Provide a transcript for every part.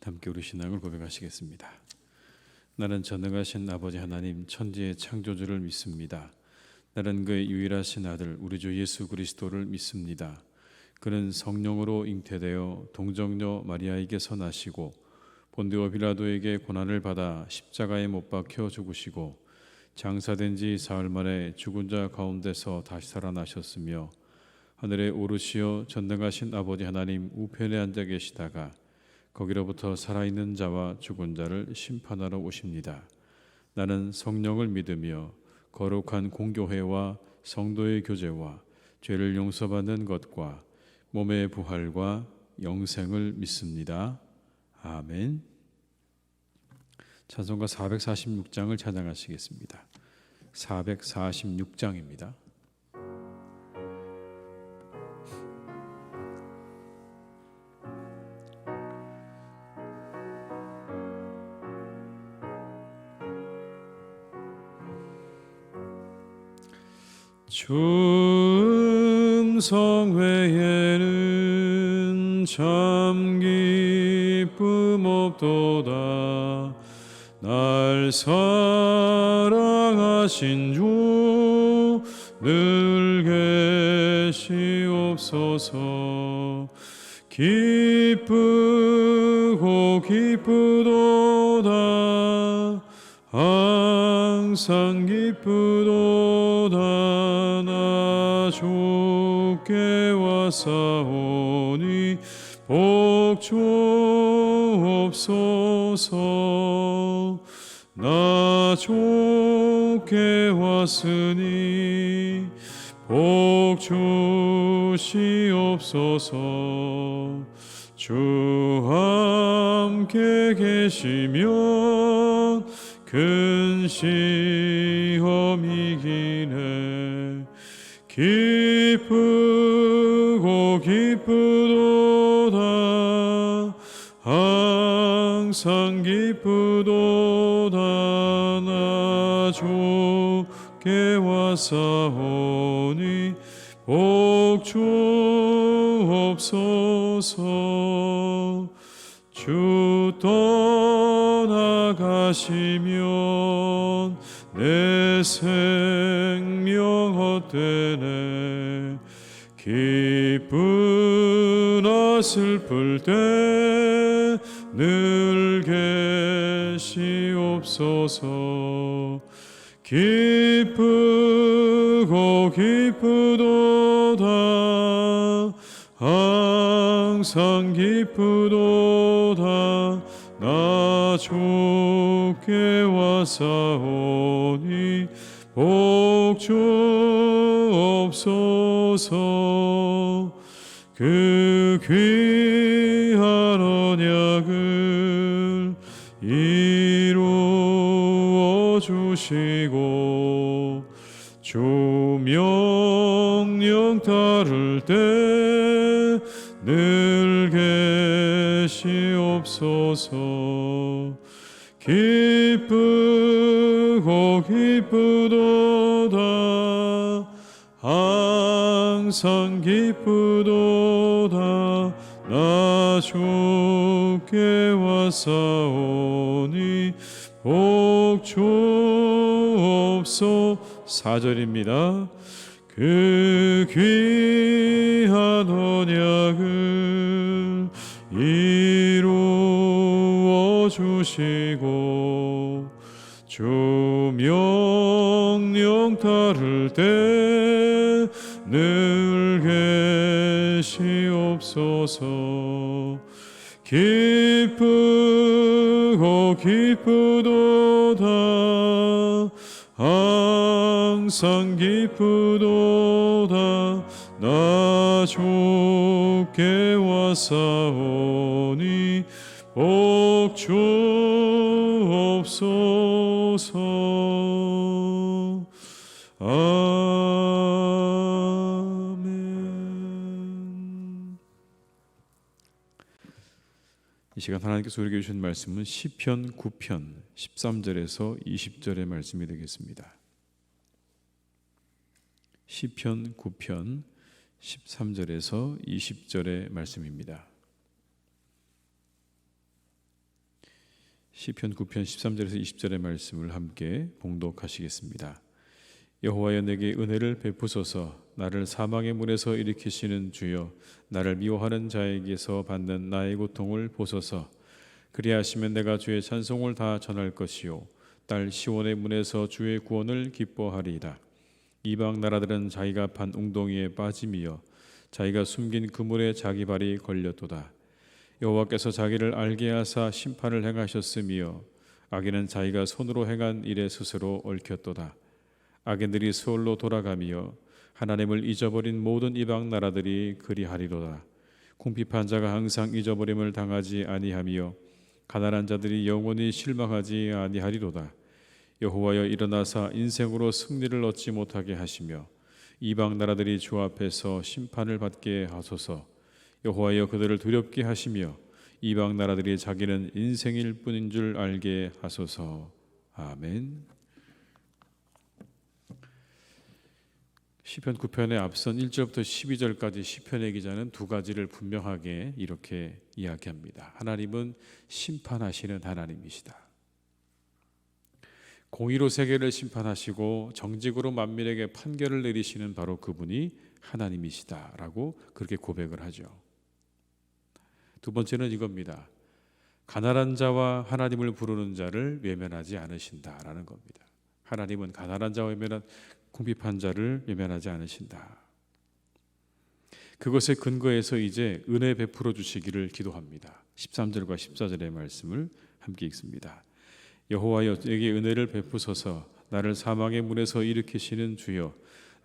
함께 우리 신앙을 고백하시겠습니다. 나는 전능하신 아버지 하나님 천지의 창조주를 믿습니다. 나는 그의 유일하신 아들 우리 주 예수 그리스도를 믿습니다. 그는 성령으로 잉태되어 동정녀 마리아에게서 나시고 본디오 빌라도에게 고난을 받아 십자가에 못 박혀 죽으시고 장사된 지 사흘 만에 죽은 자 가운데서 다시 살아나셨으며 하늘에 오르시어 전능하신 아버지 하나님 우편에 앉아 계시다가 거기로부터 살아있는 자와 죽은 자를 심판하러 오십니다. 나는 성령을 믿으며 거룩한 공교회와 성도의 교제와 죄를 용서받는 것과 몸의 부활과 영생을 믿습니다. 아멘. 찬송가 446장을 찬양하시겠습니다. 446장입니다. 주 음성 외에는 참 기쁨 없도다. 날 사랑하신 주 늘 계시옵소서. 기쁘고 기쁘도다. 항상 기쁘도다. 나 주께 왔사오니 복 주옵소서. 나 주께 왔으니 복 주시옵소서. 주 함께 계시면 큰 시험 이기네. 기쁘고 기쁘도다. 항상 기쁘도다. 나 주께 왔사오니 복 주옵소서. 주 떠나가시면 내 생명 헛되네. 기쁘나 슬플 때 늘 계시옵소서. 기쁘고 기쁘도다. 항상 기쁘도다. 나 주께 왔사오니 복 주옵소서. 그 귀한 언약을 이루어 주시고 주 명령 따를 때 늘 계시옵소서. 기쁘고 기쁘도다. 항상 기쁘도다. 나 주께 왔사오니 복 주옵소서. 4절입니다. 그 귀한 언약을 이루어 주시고 주 명령 따를 때 늘 계시옵소서. 기쁘고 기쁘도다. 항상 기쁘도다. 나 주께 왔사오니 복 주옵소서. 아멘. 이 시간 하나님께서 우리에게 주신 말씀은 시편 9편 13절에서 20절의 말씀이 되겠습니다. 시편 9편 13절에서 20절의 말씀입니다. 시편 9편 13절에서 20절의 말씀을 함께 봉독하시겠습니다. 여호와여 내게 은혜를 베푸소서. 나를 사망의 문에서 일으키시는 주여, 나를 미워하는 자에게서 받는 나의 고통을 보소서. 그리하시면 내가 주의 찬송을 다 전할 것이요 딸 시온의 문에서 주의 구원을 기뻐하리이다. 이방 나라들은 자기가 판 웅덩이에 빠짐이여 자기가 숨긴 그물에 자기 발이 걸렸도다. 여호와께서 자기를 알게 하사 심판을 행하셨으며 악인은 자기가 손으로 행한 일에 스스로 얽혔도다. 악인들이 서울로 돌아가며 하나님을 잊어버린 모든 이방 나라들이 그리하리로다. 궁핍한 자가 항상 잊어버림을 당하지 아니하며 가난한 자들이 영원히 실망하지 아니하리로다. 여호와여 일어나사 인생으로 승리를 얻지 못하게 하시며 이방 나라들이 주 앞에서 심판을 받게 하소서. 여호와여 그들을 두렵게 하시며 이방 나라들이 자기는 인생일 뿐인 줄 알게 하소서. 아멘. 시편 9편의 앞선 1절부터 12절까지 시편의 기자는 두 가지를 분명하게 이렇게 이야기합니다. 하나님은 심판하시는 하나님이시다. 공의로 세계를 심판하시고 정직으로 만민에게 판결을 내리시는 바로 그분이 하나님이시다라고 그렇게 고백을 하죠. 두 번째는 이겁니다. 가난한 자와 하나님을 부르는 자를 외면하지 않으신다라는 겁니다. 하나님은 가난한 자와 외면한 궁핍한 자를 외면하지 않으신다. 그것에 근거해서 이제 은혜 베풀어 주시기를 기도합니다. 13절과 14절의 말씀을 함께 읽습니다. 여호와여 내게 은혜를 베푸소서. 나를 사망의 문에서 일으키시는 주여,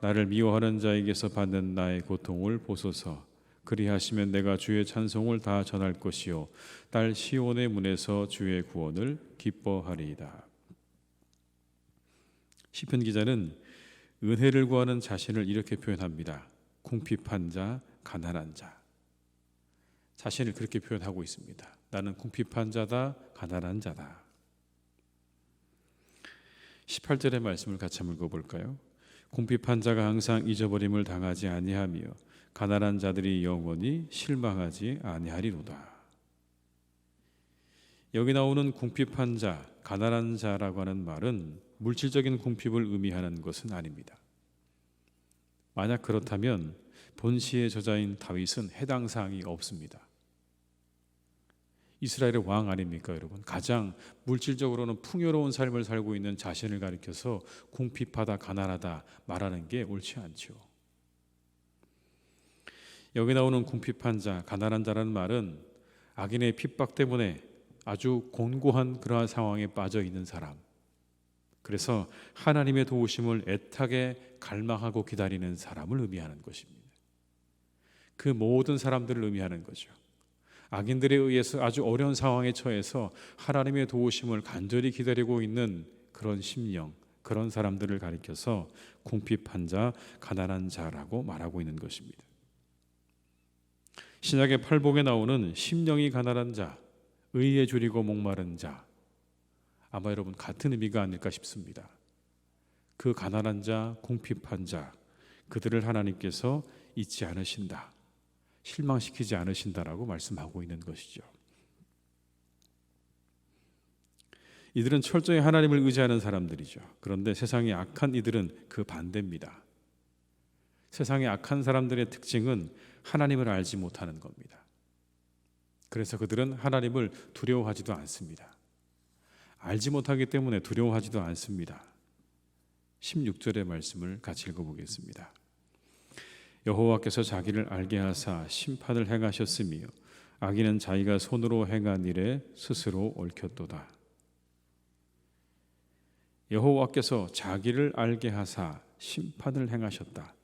나를 미워하는 자에게서 받는 나의 고통을 보소서. 그리하시면 내가 주의 찬송을 다 전할 것이요 딸 시온의 문에서 주의 구원을 기뻐하리이다. 시편 기자는 은혜를 구하는 자신을 이렇게 표현합니다. 궁핍한 자, 가난한 자. 자신을 그렇게 표현하고 있습니다. 나는 궁핍한 자다, 가난한 자다. 18절의 말씀을 같이 한번 읽어볼까요? 궁핍한 자가 항상 잊어버림을 당하지 아니하며 가난한 자들이 영원히 실망하지 아니하리로다. 여기 나오는 궁핍한 자, 가난한 자라고 하는 말은 물질적인 궁핍을 의미하는 것은 아닙니다. 만약 그렇다면 본시의 저자인 다윗은 해당 사항이 없습니다. 이스라엘의 왕 아닙니까, 여러분? 가장 물질적으로는 풍요로운 삶을 살고 있는 자신을 가리켜서 궁핍하다, 가난하다 말하는 게 옳지 않죠. 여기 나오는 궁핍한 자, 가난한 자라는 말은 악인의 핍박 때문에 아주 곤고한 그러한 상황에 빠져 있는 사람, 그래서 하나님의 도우심을 애타게 갈망하고 기다리는 사람을 의미하는 것입니다. 그 모든 사람들을 의미하는 거죠. 악인들에 의해서 아주 어려운 상황에 처해서 하나님의 도우심을 간절히 기다리고 있는 그런 심령, 그런 사람들을 가리켜서 궁핍한 자, 가난한 자라고 말하고 있는 것입니다. 신약의 팔복에 나오는 심령이 가난한 자, 의에 줄이고 목마른 자, 아마 여러분 같은 의미가 아닐까 싶습니다. 그 가난한 자, 궁핍한 자, 그들을 하나님께서 잊지 않으신다, 실망시키지 않으신다라고 말씀하고 있는 것이죠. 이들은 철저히 하나님을 의지하는 사람들이죠. 그런데 세상의 악한 이들은 그 반대입니다. 세상의 악한 사람들의 특징은 하나님을 알지 못하는 겁니다. 그래서 그들은 하나님을 두려워하지도 않습니다. 알지 못하기 때문에 두려워하지도 않습니다. 16절의 말씀을 같이 읽어보겠습니다. 여호와께서 자기를 알게 하사 심판을 행하셨으며 악인은 자기가 손으로 행한 일에 스스로 얽혔도다. 여호와께서 자기를 알게 하사 심판을 행하셨다.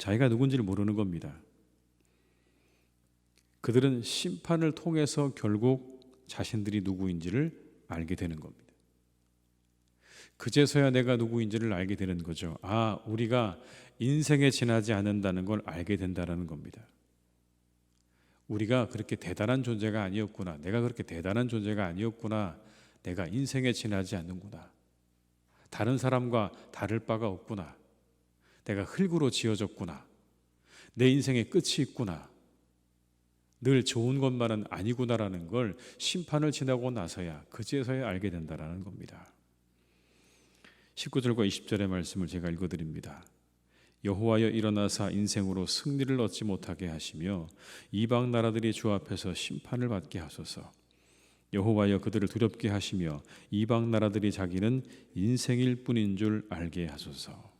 자기가 누군지를 모르는 겁니다. 그들은 심판을 통해서 결국 자신들이 누구인지를 알게 되는 겁니다. 그제서야 내가 누구인지를 알게 되는 거죠. 아, 우리가 인생에 지나지 않는다는 걸 알게 된다는 겁니다. 우리가 그렇게 대단한 존재가 아니었구나. 내가 그렇게 대단한 존재가 아니었구나. 내가 인생에 지나지 않는구나. 다른 사람과 다를 바가 없구나. 내가 흙으로 지어졌구나. 내 인생의 끝이 있구나. 늘 좋은 것만은 아니구나라는 걸 심판을 지나고 나서야 그제서야 알게 된다라는 겁니다. 19절과 20절의 말씀을 제가 읽어드립니다. 여호와여 일어나사 인생으로 승리를 얻지 못하게 하시며 이방 나라들이 주 앞에서 심판을 받게 하소서. 여호와여 그들을 두렵게 하시며 이방 나라들이 자기는 인생일 뿐인 줄 알게 하소서.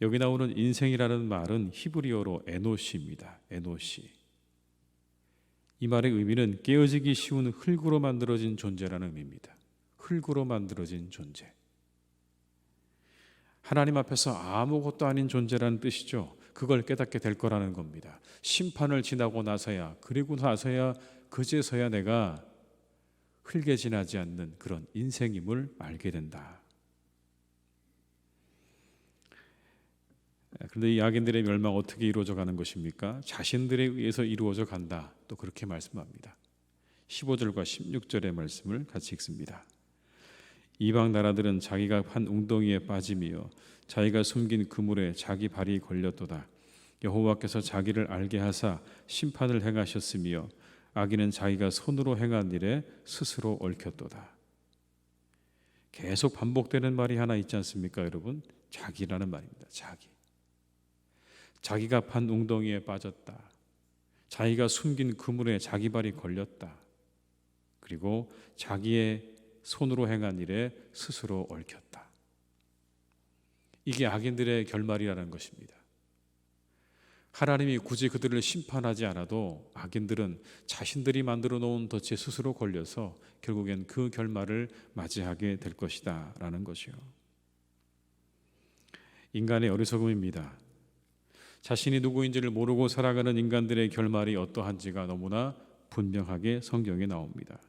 여기 나오는 인생이라는 말은 히브리어로 에노시입니다. 에노시. 이 말의 의미는 깨어지기 쉬운 흙으로 만들어진 존재라는 의미입니다. 흙으로 만들어진 존재. 하나님 앞에서 아무것도 아닌 존재라는 뜻이죠. 그걸 깨닫게 될 거라는 겁니다. 심판을 지나고 나서야, 그리고 나서야 그제서야 내가 흙에 지나지 않는 그런 인생임을 알게 된다. 그런데 이 악인들의 멸망 어떻게 이루어져 가는 것입니까? 자신들에 의해서 이루어져 간다. 또 그렇게 말씀합니다. 15절과 16절의 말씀을 같이 읽습니다. 이방 나라들은 자기가 판 웅덩이에 빠짐이요 자기가 숨긴 그물에 자기 발이 걸렸도다. 여호와께서 자기를 알게 하사 심판을 행하셨으며 악인은 자기가 손으로 행한 일에 스스로 얽혔도다. 계속 반복되는 말이 하나 있지 않습니까, 여러분? 자기라는 말입니다. 자기가 판 웅덩이에 빠졌다. 자기가 숨긴 그물에 자기 발이 걸렸다. 그리고 자기의 손으로 행한 일에 스스로 얽혔다. 이게 악인들의 결말이라는 것입니다. 하나님이 굳이 그들을 심판하지 않아도 악인들은 자신들이 만들어 놓은 덫에 스스로 걸려서 결국엔 그 결말을 맞이하게 될 것이다 라는 것이요. 인간의 어리석음입니다. 자신이 누구인지를 모르고 살아가는 인간들의 결말이 어떠한지가 너무나 분명하게 성경에 나옵니다.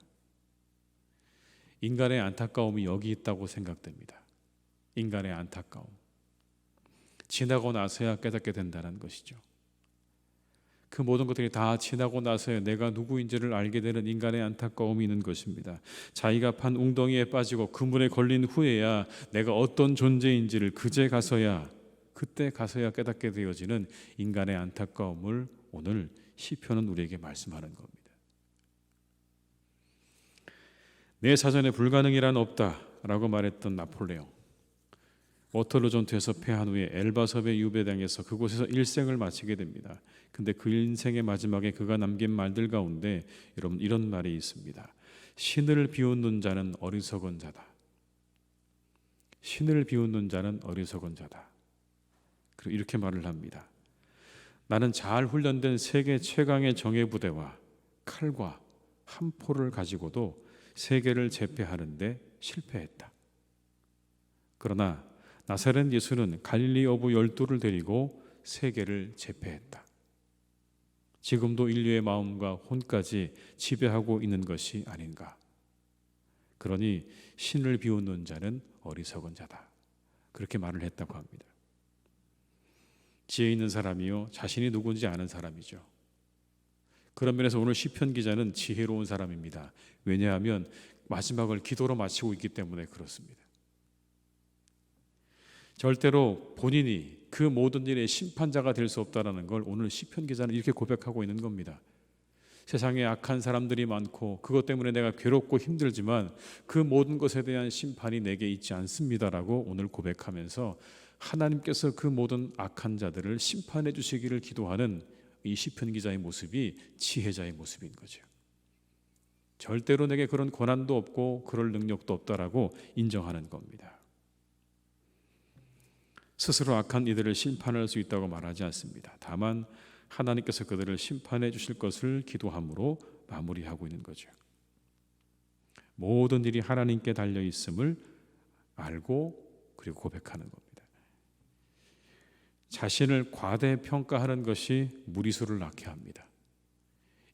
인간의 안타까움이 여기 있다고 생각됩니다. 인간의 안타까움. 지나고 나서야 깨닫게 된다는 것이죠. 그 모든 것들이 다 지나고 나서야 내가 누구인지를 알게 되는 인간의 안타까움이 있는 것입니다. 자기가 판 웅덩이에 빠지고 그물에 걸린 후에야 내가 어떤 존재인지를 그때 가서야 깨닫게 되어지는 인간의 안타까움을 오늘 시편은 우리에게 말씀하는 겁니다. 내 사전에 불가능이란 없다라고 말했던 나폴레옹. 워털루 전투에서 패한 후에 엘바섭의 유배당에서 그곳에서 일생을 마치게 됩니다. 근데 그 인생의 마지막에 그가 남긴 말들 가운데 여러분 이런 말이 있습니다. 신을 비웃는 자는 어리석은 자다. 신을 비웃는 자는 어리석은 자다. 그리고 이렇게 말을 합니다. 나는 잘 훈련된 세계 최강의 정예부대와 칼과 함포를 가지고도 세계를 제패하는데 실패했다. 그러나 나사렛 예수는 갈릴리 어부 12를 데리고 세계를 제패했다. 지금도 인류의 마음과 혼까지 지배하고 있는 것이 아닌가. 그러니 신을 비웃는 자는 어리석은 자다. 그렇게 말을 했다고 합니다. 지혜 있는 사람이요 자신이 누군지 아는 사람이죠. 그런 면에서 오늘 시편 기자는 지혜로운 사람입니다. 왜냐하면 마지막을 기도로 마치고 있기 때문에 그렇습니다. 절대로 본인이 그 모든 일의 심판자가 될 수 없다는 걸 오늘 시편 기자는 이렇게 고백하고 있는 겁니다. 세상에 악한 사람들이 많고 그것 때문에 내가 괴롭고 힘들지만 그 모든 것에 대한 심판이 내게 있지 않습니다라고 오늘 고백하면서 하나님께서 그 모든 악한 자들을 심판해 주시기를 기도하는 이 시편 기자의 모습이 지혜자의 모습인 거죠. 절대로 내게 그런 권한도 없고 그럴 능력도 없다라고 인정하는 겁니다. 스스로 악한 이들을 심판할 수 있다고 말하지 않습니다. 다만 하나님께서 그들을 심판해 주실 것을 기도함으로 마무리하고 있는 거죠. 모든 일이 하나님께 달려 있음을 알고 그리고 고백하는 겁니다. 자신을 과대평가하는 것이 무리수를 낳게 합니다.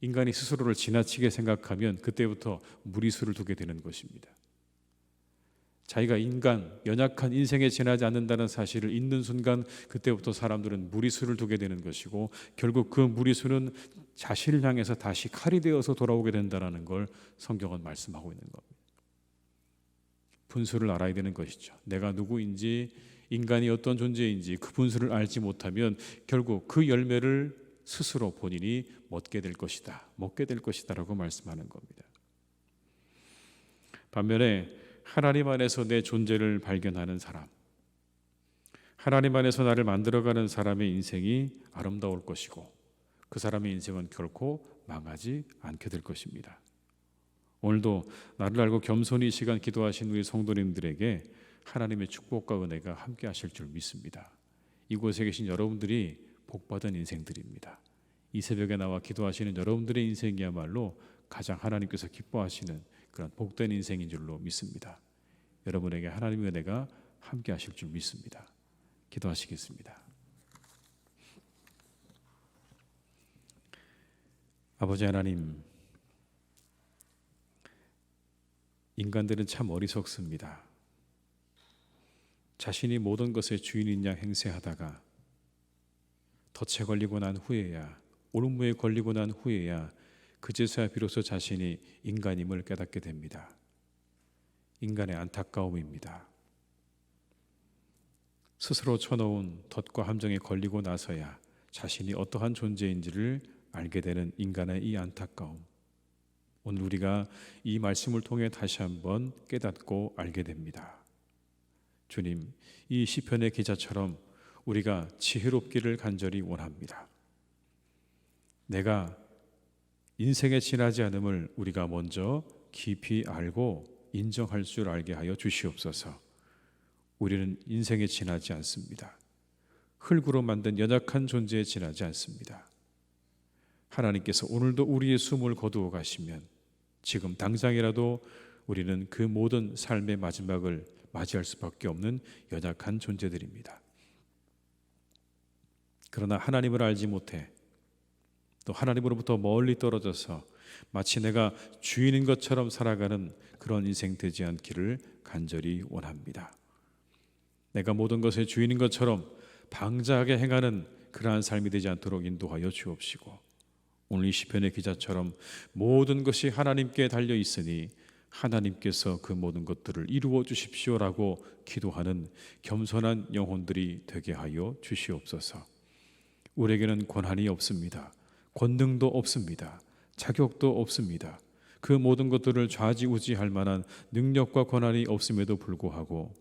인간이 스스로를 지나치게 생각하면 그때부터 무리수를 두게 되는 것입니다. 자기가 연약한 인생에 지나지 않는다는 사실을 잊는 순간 그때부터 사람들은 무리수를 두게 되는 것이고 결국 그 무리수는 자신을 향해서 다시 칼이 되어서 돌아오게 된다는 걸 성경은 말씀하고 있는 겁니다. 분수를 알아야 되는 것이죠. 내가 누구인지 인간이 어떤 존재인지 그 분수를 알지 못하면 결국 그 열매를 스스로 본인이 먹게 될 것이다 라고 말씀하는 겁니다. 반면에 하나님 안에서 내 존재를 발견하는 사람, 하나님 안에서 나를 만들어가는 사람의 인생이 아름다울 것이고 그 사람의 인생은 결코 망하지 않게 될 것입니다. 오늘도 나를 알고 겸손히 이 시간 기도하신 우리 성도님들에게 하나님의 축복과 은혜가 함께 하실 줄 믿습니다. 이곳에 계신 여러분들이 복받은 인생들입니다. 이 새벽에 나와 기도하시는 여러분들의 인생이야말로 가장 하나님께서 기뻐하시는 그런 복된 인생인 줄로 믿습니다. 여러분에게 하나님의 은혜가 함께 하실 줄 믿습니다. 기도하시겠습니다. 아버지 하나님, 인간들은 참 어리석습니다. 자신이 모든 것의 주인인 양 행세하다가 덫에 걸리고 난 후에야, 올무에 걸리고 난 후에야 그제서야 비로소 자신이 인간임을 깨닫게 됩니다. 인간의 안타까움입니다. 스스로 쳐놓은 덫과 함정에 걸리고 나서야 자신이 어떠한 존재인지를 알게 되는 인간의 이 안타까움. 오늘 우리가 이 말씀을 통해 다시 한번 깨닫고 알게 됩니다. 주님, 이 시편의 기자처럼 우리가 지혜롭기를 간절히 원합니다. 내가 인생에 지나지 않음을 우리가 먼저 깊이 알고 인정할 줄 알게 하여 주시옵소서. 우리는 인생에 지나지 않습니다. 흙으로 만든 연약한 존재에 지나지 않습니다. 하나님께서 오늘도 우리의 숨을 거두어 가시면 지금 당장이라도 우리는 그 모든 삶의 마지막을 맞이할 수밖에 없는 연약한 존재들입니다. 그러나 하나님을 알지 못해 또 하나님으로부터 멀리 떨어져서 마치 내가 주인인 것처럼 살아가는 그런 인생 되지 않기를 간절히 원합니다. 내가 모든 것의 주인인 것처럼 방자하게 행하는 그러한 삶이 되지 않도록 인도하여 주옵시고, 오늘 이 시편의 기자처럼 모든 것이 하나님께 달려 있으니 하나님께서 그 모든 것들을 이루어 주십시오라고 기도하는 겸손한 영혼들이 되게 하여 주시옵소서. 우리에게는 권한이 없습니다. 권능도 없습니다. 자격도 없습니다. 그 모든 것들을 좌지우지할 만한 능력과 권한이 없음에도 불구하고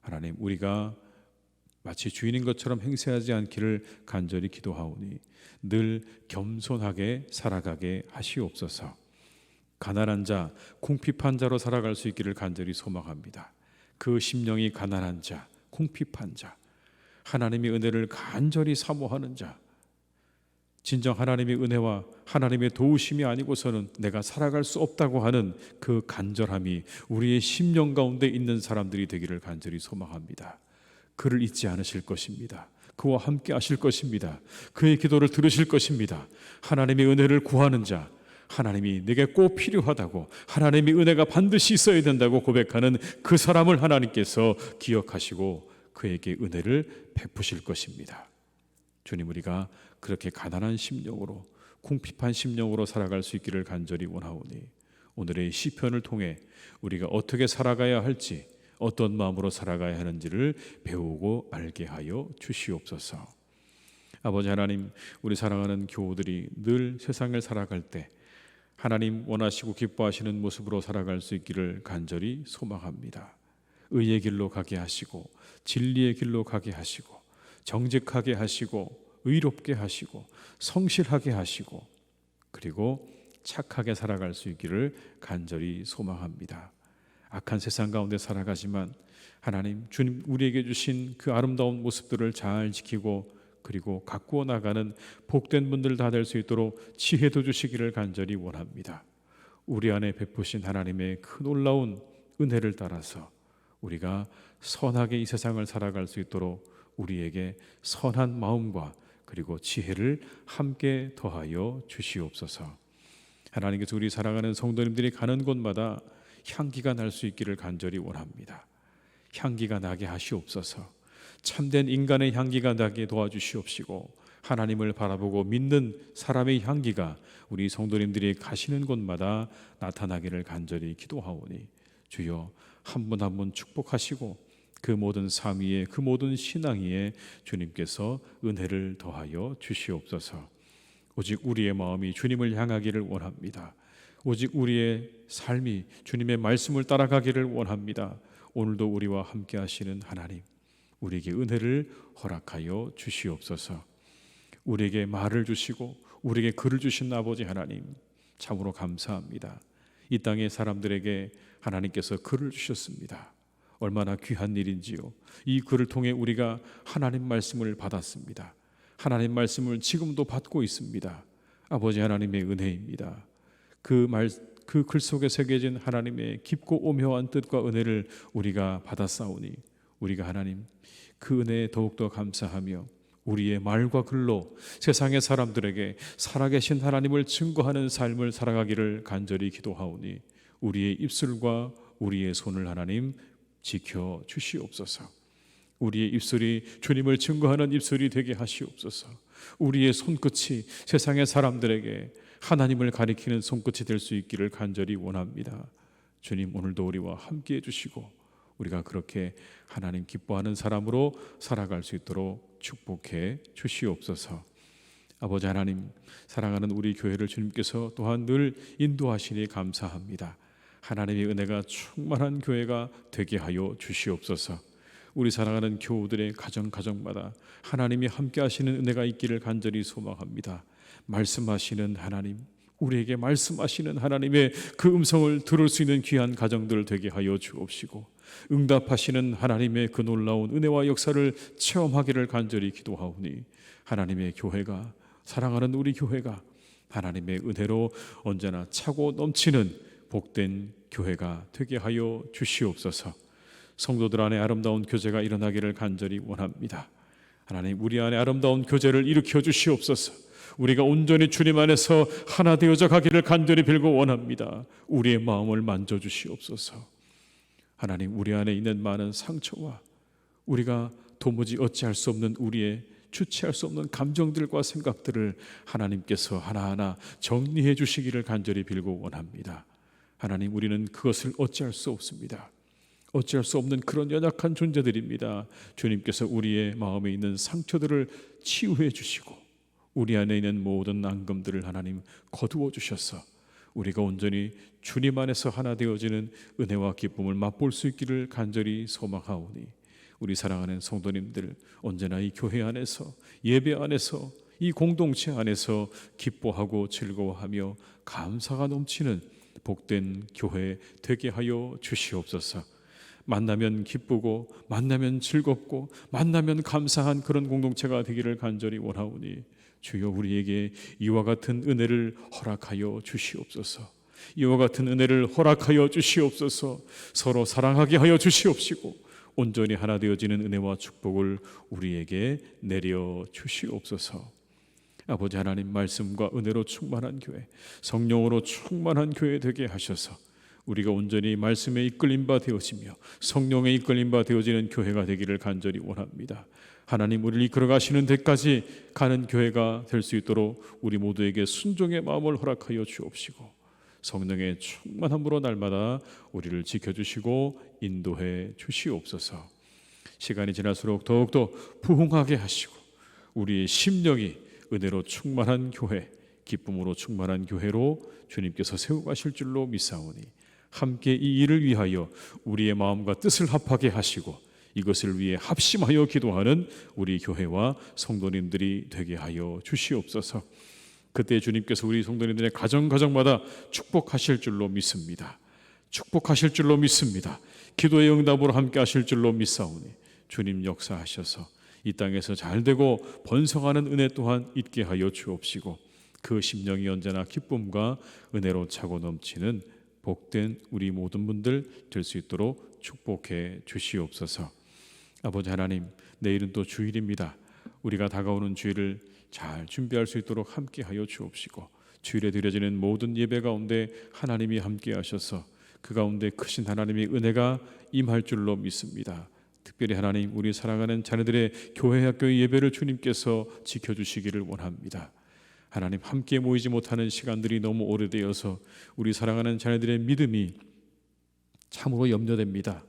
하나님, 우리가 마치 주인인 것처럼 행세하지 않기를 간절히 기도하오니 늘 겸손하게 살아가게 하시옵소서. 가난한 자, 궁핍한 자로 살아갈 수 있기를 간절히 소망합니다. 그 심령이 가난한 자, 궁핍한 자, 하나님의 은혜를 간절히 사모하는 자, 진정 하나님의 은혜와 하나님의 도우심이 아니고서는 내가 살아갈 수 없다고 하는 그 간절함이 우리의 심령 가운데 있는 사람들이 되기를 간절히 소망합니다. 그를 잊지 않으실 것입니다. 그와 함께 하실 것입니다. 그의 기도를 들으실 것입니다. 하나님의 은혜를 구하는 자, 하나님이 내게 꼭 필요하다고, 하나님의 은혜가 반드시 있어야 된다고 고백하는 그 사람을 하나님께서 기억하시고 그에게 은혜를 베푸실 것입니다. 주님, 우리가 그렇게 가난한 심령으로, 궁핍한 심령으로 살아갈 수 있기를 간절히 원하오니 오늘의 시편을 통해 우리가 어떻게 살아가야 할지, 어떤 마음으로 살아가야 하는지를 배우고 알게 하여 주시옵소서. 아버지 하나님, 우리 사랑하는 교우들이 늘 세상을 살아갈 때 하나님 원하시고 기뻐하시는 모습으로 살아갈 수 있기를 간절히 소망합니다. 의의 길로 가게 하시고, 진리의 길로 가게 하시고, 정직하게 하시고, 의롭게 하시고, 성실하게 하시고, 그리고 착하게 살아갈 수 있기를 간절히 소망합니다. 악한 세상 가운데 살아가지만 하나님, 주님 우리에게 주신 그 아름다운 모습들을 잘 지키고 그리고 가꾸어 나가는 복된 분들 다 될 수 있도록 지혜도 주시기를 간절히 원합니다. 우리 안에 베푸신 하나님의 그 놀라운 은혜를 따라서 우리가 선하게 이 세상을 살아갈 수 있도록 우리에게 선한 마음과 그리고 지혜를 함께 더하여 주시옵소서. 하나님께서 우리 사랑하는 성도님들이 가는 곳마다 향기가 날 수 있기를 간절히 원합니다. 향기가 나게 하시옵소서. 참된 인간의 향기가 나게 도와주시옵시고, 하나님을 바라보고 믿는 사람의 향기가 우리 성도님들이 가시는 곳마다 나타나기를 간절히 기도하오니 주여, 한 분 한 분 축복하시고 그 모든 삶 위에, 그 모든 신앙 위에 주님께서 은혜를 더하여 주시옵소서. 오직 우리의 마음이 주님을 향하기를 원합니다. 오직 우리의 삶이 주님의 말씀을 따라가기를 원합니다. 오늘도 우리와 함께 하시는 하나님, 우리에게 은혜를 허락하여 주시옵소서. 우리에게 말을 주시고 우리에게 글을 주신 아버지 하나님, 참으로 감사합니다. 이 땅의 사람들에게 하나님께서 글을 주셨습니다. 얼마나 귀한 일인지요. 이 글을 통해 우리가 하나님 말씀을 받았습니다. 하나님 말씀을 지금도 받고 있습니다. 아버지 하나님의 은혜입니다. 그 글 속에 새겨진 하나님의 깊고 오묘한 뜻과 은혜를 우리가 받았사오니 우리가 하나님 그 은혜에 더욱더 감사하며 우리의 말과 글로 세상의 사람들에게 살아계신 하나님을 증거하는 삶을 살아가기를 간절히 기도하오니 우리의 입술과 우리의 손을 하나님 지켜 주시옵소서. 우리의 입술이 주님을 증거하는 입술이 되게 하시옵소서. 우리의 손끝이 세상의 사람들에게 하나님을 가리키는 손끝이 될 수 있기를 간절히 원합니다. 주님, 오늘도 우리와 함께 해주시고 우리가 그렇게 하나님 기뻐하는 사람으로 살아갈 수 있도록 축복해 주시옵소서. 아버지 하나님, 사랑하는 우리 교회를 주님께서 또한 늘 인도하시니 감사합니다. 하나님의 은혜가 충만한 교회가 되게 하여 주시옵소서. 우리 사랑하는 교우들의 가정마다 하나님이 함께 하시는 은혜가 있기를 간절히 소망합니다. 말씀하시는 하나님, 우리에게 말씀하시는 하나님의 그 음성을 들을 수 있는 귀한 가정들 되게 하여 주옵시고 응답하시는 하나님의 그 놀라운 은혜와 역사를 체험하기를 간절히 기도하오니 하나님의 교회가, 사랑하는 우리 교회가 하나님의 은혜로 언제나 차고 넘치는 복된 교회가 되게 하여 주시옵소서. 성도들 안에 아름다운 교제가 일어나기를 간절히 원합니다. 하나님, 우리 안에 아름다운 교제를 일으켜 주시옵소서. 우리가 온전히 주님 안에서 하나 되어져 가기를 간절히 빌고 원합니다. 우리의 마음을 만져주시옵소서. 하나님, 우리 안에 있는 많은 상처와 우리가 도무지 어찌할 수 없는 우리의 주체할 수 없는 감정들과 생각들을 하나님께서 하나하나 정리해 주시기를 간절히 빌고 원합니다. 하나님, 우리는 그것을 어찌할 수 없습니다. 어찌할 수 없는 그런 연약한 존재들입니다. 주님께서 우리의 마음에 있는 상처들을 치유해 주시고 우리 안에 있는 모든 앙금들을 하나님 거두어 주셔서 우리가 온전히 주님 안에서 하나 되어지는 은혜와 기쁨을 맛볼 수 있기를 간절히 소망하오니 우리 사랑하는 성도님들 언제나 이 교회 안에서, 예배 안에서, 이 공동체 안에서 기뻐하고 즐거워하며 감사가 넘치는 복된 교회 되게 하여 주시옵소서. 만나면 기쁘고 만나면 즐겁고 만나면 감사한 그런 공동체가 되기를 간절히 원하오니 주여, 우리에게 이와 같은 은혜를 허락하여 주시옵소서. 이와 같은 은혜를 허락하여 주시옵소서. 서로 사랑하게 하여 주시옵시고 온전히 하나 되어지는 은혜와 축복을 우리에게 내려 주시옵소서. 아버지 하나님, 말씀과 은혜로 충만한 교회, 성령으로 충만한 교회 되게 하셔서 우리가 온전히 말씀에 이끌림 바 되어지며 성령에 이끌림 바 되어지는 교회가 되기를 간절히 원합니다. 하나님, 우리를 이끌어 가시는 데까지 가는 교회가 될 수 있도록 우리 모두에게 순종의 마음을 허락하여 주옵시고 성령의 충만함으로 날마다 우리를 지켜주시고 인도해 주시옵소서. 시간이 지날수록 더욱더 부흥하게 하시고 우리의 심령이 은혜로 충만한 교회, 기쁨으로 충만한 교회로 주님께서 세워가실 줄로 믿사오니 함께 이 일을 위하여 우리의 마음과 뜻을 합하게 하시고 이것을 위해 합심하여 기도하는 우리 교회와 성도님들이 되게 하여 주시옵소서. 그때 주님께서 우리 성도님들의 가정마다 축복하실 줄로 믿습니다. 축복하실 줄로 믿습니다. 기도의 응답으로 함께 하실 줄로 믿사오니 주님 역사하셔서 이 땅에서 잘되고 번성하는 은혜 또한 있게 하여 주옵시고 그 심령이 언제나 기쁨과 은혜로 차고 넘치는 복된 우리 모든 분들 될 수 있도록 축복해 주시옵소서. 아버지 하나님, 내일은 또 주일입니다. 우리가 다가오는 주일을 잘 준비할 수 있도록 함께 하여 주옵시고 주일에 드려지는 모든 예배 가운데 하나님이 함께 하셔서 그 가운데 크신 하나님의 은혜가 임할 줄로 믿습니다. 특별히 하나님, 우리 사랑하는 자녀들의 교회 학교의 예배를 주님께서 지켜주시기를 원합니다. 하나님, 함께 모이지 못하는 시간들이 너무 오래되어서 우리 사랑하는 자녀들의 믿음이 참으로 염려됩니다.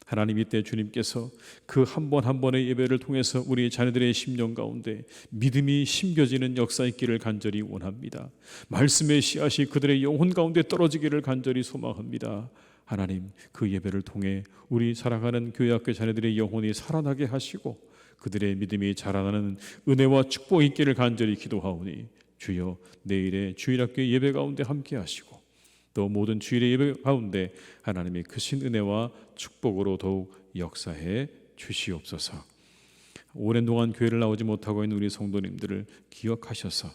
하나님, 이때 주님께서 그 한 번 한 번의 예배를 통해서 우리 자녀들의 심령 가운데 믿음이 심겨지는 역사 있기를 간절히 원합니다. 말씀의 씨앗이 그들의 영혼 가운데 떨어지기를 간절히 소망합니다. 하나님, 그 예배를 통해 우리 사랑하는 교회학교 자녀들의 영혼이 살아나게 하시고 그들의 믿음이 자라나는 은혜와 축복이 있기를 간절히 기도하오니 주여, 내일의 주일학교 예배 가운데 함께 하시고 또 모든 주일의 예배 가운데 하나님의 크신 은혜와 축복으로 더욱 역사해 주시옵소서. 오랜 동안 교회를 나오지 못하고 있는 우리 성도님들을 기억하셔서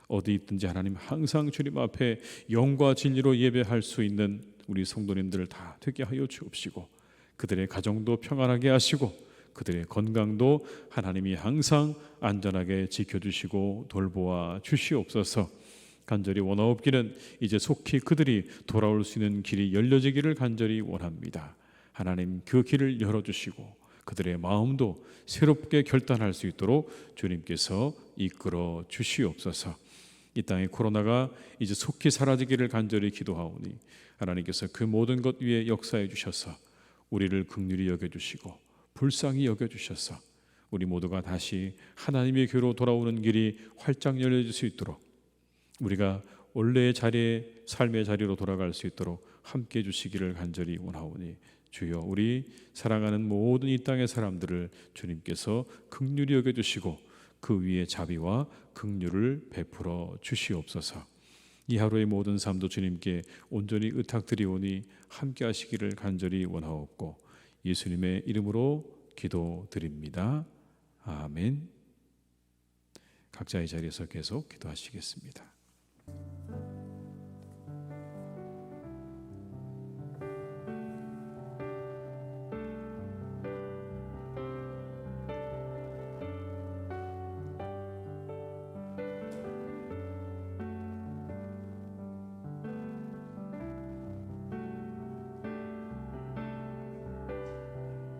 어디 있든지 하나님 항상 주님 앞에 영과 진리로 예배할 수 있는 우리 성도님들을 다 되게 하여 주옵시고 그들의 가정도 평안하게 하시고 그들의 건강도 하나님이 항상 안전하게 지켜주시고 돌보아 주시옵소서. 간절히 원하옵기는 이제 속히 그들이 돌아올 수 있는 길이 열려지기를 간절히 원합니다. 하나님, 그 길을 열어주시고 그들의 마음도 새롭게 결단할 수 있도록 주님께서 이끌어 주시옵소서. 이 땅의 코로나가 이제 속히 사라지기를 간절히 기도하오니 하나님께서 그 모든 것 위에 역사해 주셔서 우리를 긍휼히 여겨주시고 불쌍히 여겨주셔서 우리 모두가 다시 하나님의 교회로 돌아오는 길이 활짝 열려질 수 있도록 우리가 원래의 자리에 삶의 자리로 돌아갈 수 있도록 함께해 주시기를 간절히 원하오니 주여, 우리 사랑하는 모든 이 땅의 사람들을 주님께서 긍휼히 여겨주시고 그 위에 자비와 긍휼을 베풀어 주시옵소서. 이 하루의 모든 삶도 주님께 온전히 의탁드리오니 함께 하시기를 간절히 원하옵고 예수님의 이름으로 기도드립니다. 아멘. 각자의 자리에서 계속 기도하시겠습니다.